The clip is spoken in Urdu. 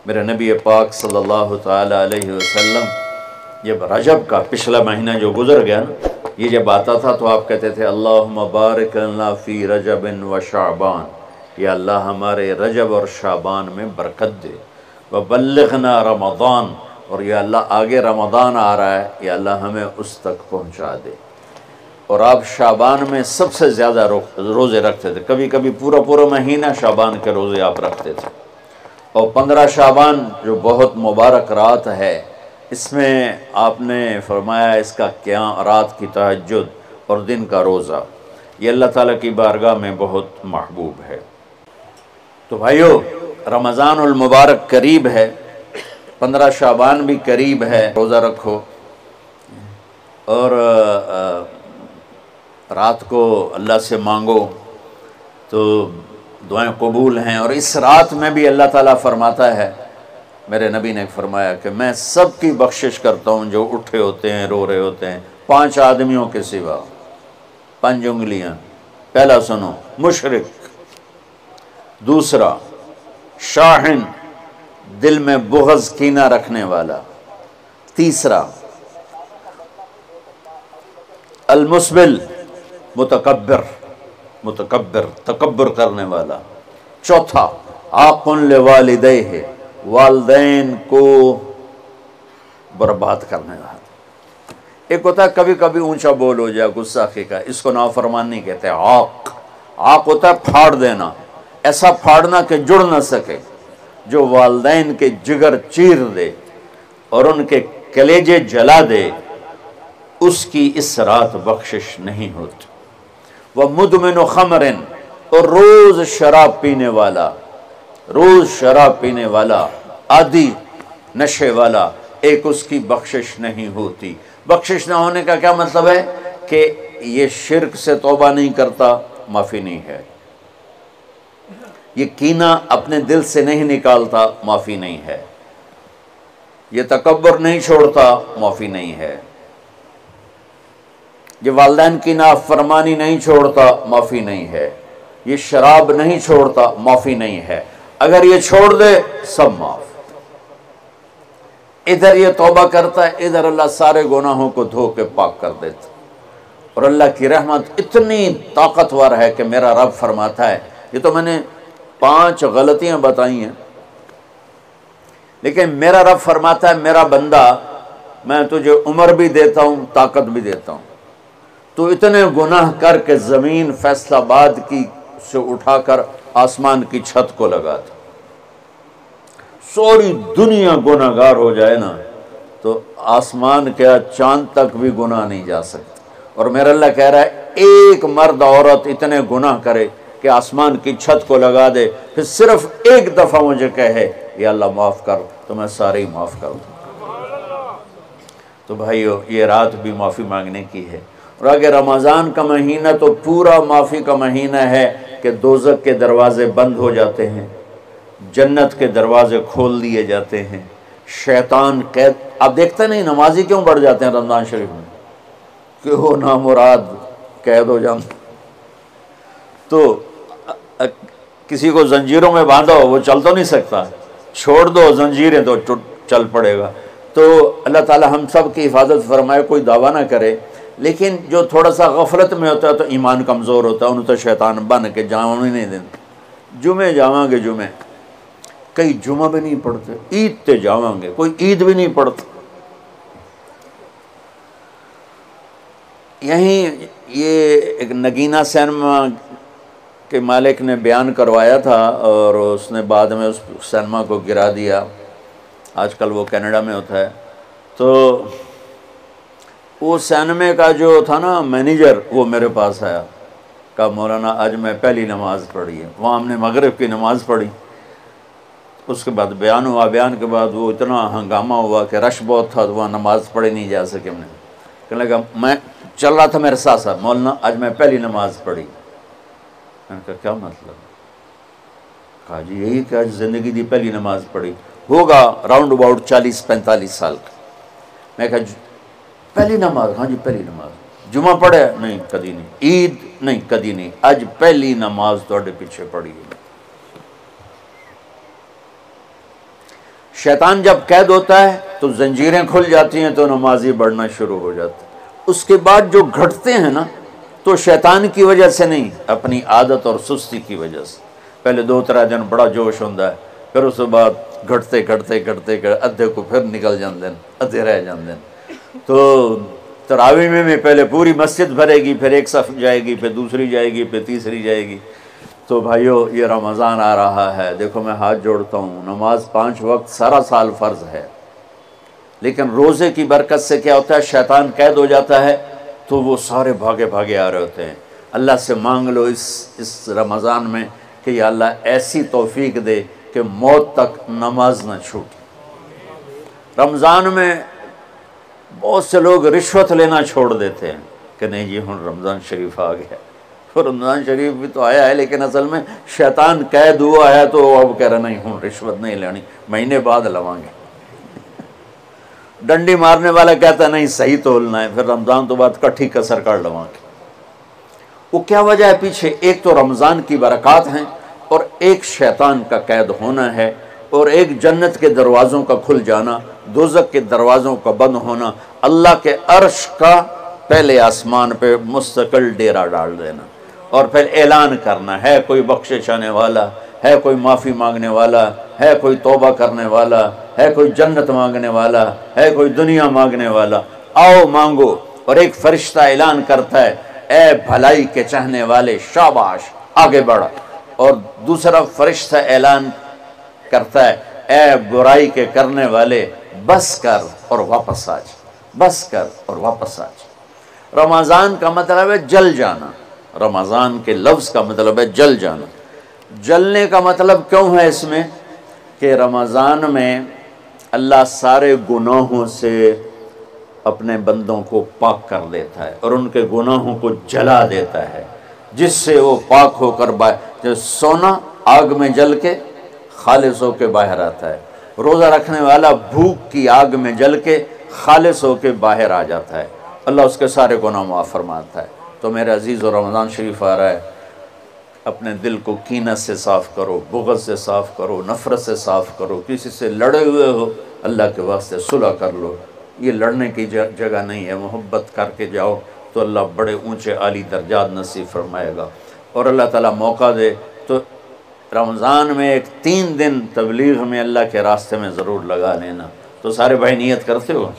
میرے نبی پاک صلی اللہ تعالی علیہ وسلم جب رجب کا پچھلا مہینہ جو گزر گیا نا، یہ جب آتا تھا تو آپ کہتے تھے اللہم بارک لنا فی رجب و شعبان، یا اللہ ہمارے رجب اور شعبان میں برکت دے، وبلغنا رمضان، اور یا اللہ آگے رمضان آ رہا ہے، یا اللہ ہمیں اس تک پہنچا دے۔ اور آپ شعبان میں سب سے زیادہ روزے رکھتے تھے، کبھی کبھی پورا مہینہ شعبان کے روزے آپ رکھتے تھے۔ اور 15 شعبان جو بہت مبارک رات ہے، اس میں آپ نے فرمایا اس کا قیام، رات کی تہجد اور دن کا روزہ، یہ اللہ تعالیٰ کی بارگاہ میں بہت محبوب ہے۔ تو بھائیو، رمضان المبارک قریب ہے، 15 شعبان بھی قریب ہے، روزہ رکھو اور رات کو اللہ سے مانگو تو دعائیں قبول ہیں۔ اور اس رات میں بھی اللہ تعالیٰ فرماتا ہے، میرے نبی نے فرمایا کہ میں سب کی بخشش کرتا ہوں جو اٹھے ہوتے ہیں، رو رہے ہوتے ہیں، 5 آدمیوں کے سوا، 5 انگلیاں۔ پہلا سنو، مشرک، دوسرا شاحن، دل میں بغض کینہ رکھنے والا، تیسرا المسبل، متکبر تکبر کرنے والا، چوتھا عاق لوالدیہ، والدین کو برباد کرنے والا۔ ایک ہوتا ہے کبھی کبھی اونچا بول ہو جائے، گستاخی کا، اس کو نافرمانی کہتے ہیں۔ عاق ہوتا ہے پھاڑ دینا، ایسا پھاڑنا کہ جڑ نہ سکے، جو والدین کے جگر چیر دے اور ان کے کلیجے جلا دے، اس کی اس رات بخشش نہیں ہوتی۔ وَمُدْمِنُ خَمْرٍ، اور روز شراب پینے والا، عادی نشے والا، ایک اس کی بخشش نہیں ہوتی۔ بخشش نہ ہونے کا کیا مطلب ہے؟ کہ یہ شرک سے توبہ نہیں کرتا، معافی نہیں ہے، یہ کینہ اپنے دل سے نہیں نکالتا، معافی نہیں ہے، یہ تکبر نہیں چھوڑتا، معافی نہیں ہے، یہ والدین کی نافرمانی نہیں چھوڑتا، معافی نہیں ہے، یہ شراب نہیں چھوڑتا، معافی نہیں ہے۔ اگر یہ چھوڑ دے سب معاف۔ ادھر یہ توبہ کرتا ہے، ادھر اللہ سارے گناہوں کو دھو کے پاک کر دیتا۔ اور اللہ کی رحمت اتنی طاقتور ہے کہ میرا رب فرماتا ہے، یہ تو میں نے 5 غلطیاں بتائی ہیں، لیکن میرا رب فرماتا ہے میرا بندہ، میں تجھے عمر بھی دیتا ہوں، طاقت بھی دیتا ہوں، تو اتنے گناہ کر کے زمین فیصل آباد کی سے اٹھا کر آسمان کی چھت کو لگا دے، سوری دنیا گناہ گار ہو جائے نا تو آسمان کیا چاند تک بھی گناہ نہیں جا سکتا۔ اور میرا اللہ کہہ رہا ہے ایک مرد عورت اتنے گناہ کرے کہ آسمان کی چھت کو لگا دے، پھر صرف ایک دفعہ مجھے کہے یا اللہ معاف کر، تو میں سارے ہی معاف کر دوں۔ تو بھائیو، یہ رات بھی معافی مانگنے کی ہے۔ اور اگر رمضان کا مہینہ تو پورا معافی کا مہینہ ہے کہ دوزخ کے دروازے بند ہو جاتے ہیں، جنت کے دروازے کھول دیے جاتے ہیں، شیطان قید، آپ دیکھتے نہیں نمازی کیوں بڑھ جاتے ہیں رمضان شریف میں، کہ وہ نامراد قید ہو جاتے، تو کسی کو زنجیروں میں باندھو وہ چل تو نہیں سکتا، چھوڑ دو زنجیریں تو چل پڑے گا۔ تو اللہ تعالی ہم سب کی حفاظت فرمائے، کوئی دعویٰ نہ کرے، لیکن جو تھوڑا سا غفلت میں ہوتا ہے تو ایمان کمزور ہوتا ہے، انہوں تو شیطان بن کے جاؤں ہی نہیں دیتے۔ جمعے جاواں گے، جمعے کئی جمعہ بھی نہیں پڑھتے، عید تے جاواں گے، کوئی عید بھی نہیں پڑھتا۔ یہیں یہ ایک نگینہ سینما کے مالک نے بیان کروایا تھا اور اس نے بعد میں اس سینما کو گرا دیا، آج کل وہ کینیڈا میں ہوتا ہے۔ تو وہ سینمے کا جو تھا نا مینیجر، وہ میرے پاس آیا، کہا مولانا آج میں پہلی نماز پڑھی ہے۔ وہاں ہم نے مغرب کی نماز پڑھی، اس کے بعد بیان ہوا، بیان کے بعد وہ اتنا ہنگامہ ہوا کہ رش بہت تھا، تو وہاں نماز پڑھی نہیں جا سکے۔ ہم نے کہنے لگا، میں چل رہا تھا میرے ساتھ ساتھ، مولانا آج میں پہلی نماز پڑھی۔ میں نے کہا کیا مطلب؟ کہا جی یہی کہ آج زندگی دی پہلی نماز پڑھی، ہوگا راؤنڈ اباؤٹ 40-45 سال کا۔ میں کہا پہلی نماز؟ ہاں جی پہلی نماز۔ جمعہ پڑھے؟ نہیں کدی نہیں۔ عید؟ نہیں کدی نہیں۔ اج پہلی نماز تواڈے پیچھے پڑھی ہے۔ شیطان جب قید ہوتا ہے تو زنجیریں کھل جاتی ہیں تو نمازی بڑھنا شروع ہو جاتا ہے۔ اس کے بعد جو گھٹتے ہیں نا تو شیطان کی وجہ سے نہیں، اپنی عادت اور سستی کی وجہ سے۔ پہلے 2-3 دن بڑا جوش ہوتا ہے، پھر اس کے بعد گھٹتے ادھے کو پھر نکل جاندے ہیں، ادھے رہ جاندے ہیں۔ تو تراویح میں پہلے پوری مسجد بھرے گی، پھر ایک صف جائے گی، پھر دوسری جائے گی، پھر تیسری جائے گی۔ تو بھائیو یہ رمضان آ رہا ہے، دیکھو میں ہاتھ جوڑتا ہوں، نماز 5 وقت سارا سال فرض ہے، لیکن روزے کی برکت سے کیا ہوتا ہے، شیطان قید ہو جاتا ہے تو وہ سارے بھاگے آ رہے ہوتے ہیں۔ اللہ سے مانگ لو اس رمضان میں کہ یا اللہ ایسی توفیق دے کہ موت تک نماز نہ چھوٹے۔ رمضان میں بہت سے لوگ رشوت لینا چھوڑ دیتے ہیں کہ نہیں جی ہن رمضان شریف آ گیا، رمضان شریف بھی تو آیا ہے، لیکن اصل میں شیطان قید ہوا ہے تو اب کہہ رہا نہیں ہوں رشوت نہیں لینی، مہینے بعد لواں گے۔ ڈنڈی مارنے والا کہتا ہے نہیں صحیح تولنا ہے، پھر رمضان تو بعد کٹھی کسر کر لواں گے۔ وہ کیا وجہ ہے پیچھے؟ ایک تو رمضان کی برکات ہیں، اور ایک شیطان کا قید ہونا ہے، اور ایک جنت کے دروازوں کا کھل جانا، دوزخ کے دروازوں کا بند ہونا، اللہ کے عرش کا پہلے آسمان پہ مستقل ڈیرا ڈال دینا، اور پھر اعلان کرنا ہے کوئی بخشش آنے والا ہے، کوئی معافی مانگنے والا ہے، کوئی توبہ کرنے والا ہے، کوئی جنت مانگنے والا ہے، کوئی دنیا مانگنے والا، آؤ مانگو۔ اور ایک فرشتہ اعلان کرتا ہے اے بھلائی کے چاہنے والے شاباش آگے بڑھ، اور دوسرا فرشتہ اعلان کرتا ہے اے برائی کے کرنے والے بس کر اور واپس آ جا، بس کر اور واپس آ جا۔ رمضان کا مطلب ہے جل جانا، رمضان کے لفظ کا مطلب ہے جل جانا۔ جلنے کا مطلب کیوں ہے اس میں کہ رمضان میں اللہ سارے گناہوں سے اپنے بندوں کو پاک کر دیتا ہے اور ان کے گناہوں کو جلا دیتا ہے، جس سے وہ پاک ہو کر جیسے سونا آگ میں جل کے خالص ہو کے باہر آتا ہے، روزہ رکھنے والا بھوک کی آگ میں جل کے خالص ہو کے باہر آ جاتا ہے، اللہ اس کے سارے گناہ معاف فرماتا ہے۔ تو میرے عزیز و رمضان شریف آ رہا ہے، اپنے دل کو کینہ سے صاف کرو، بغض سے صاف کرو، نفرت سے صاف کرو، کسی سے لڑے ہوئے ہو اللہ کے واسطے صلح کر لو، یہ لڑنے کی جگہ نہیں ہے، محبت کر کے جاؤ تو اللہ بڑے اونچے عالی درجات نصیب فرمائے گا۔ اور اللہ تعالیٰ موقع دے تو رمضان میں ایک 3 دن تبلیغ میں اللہ کے راستے میں ضرور لگا لینا۔ تو سارے بھائی نیت کرتے ہو؟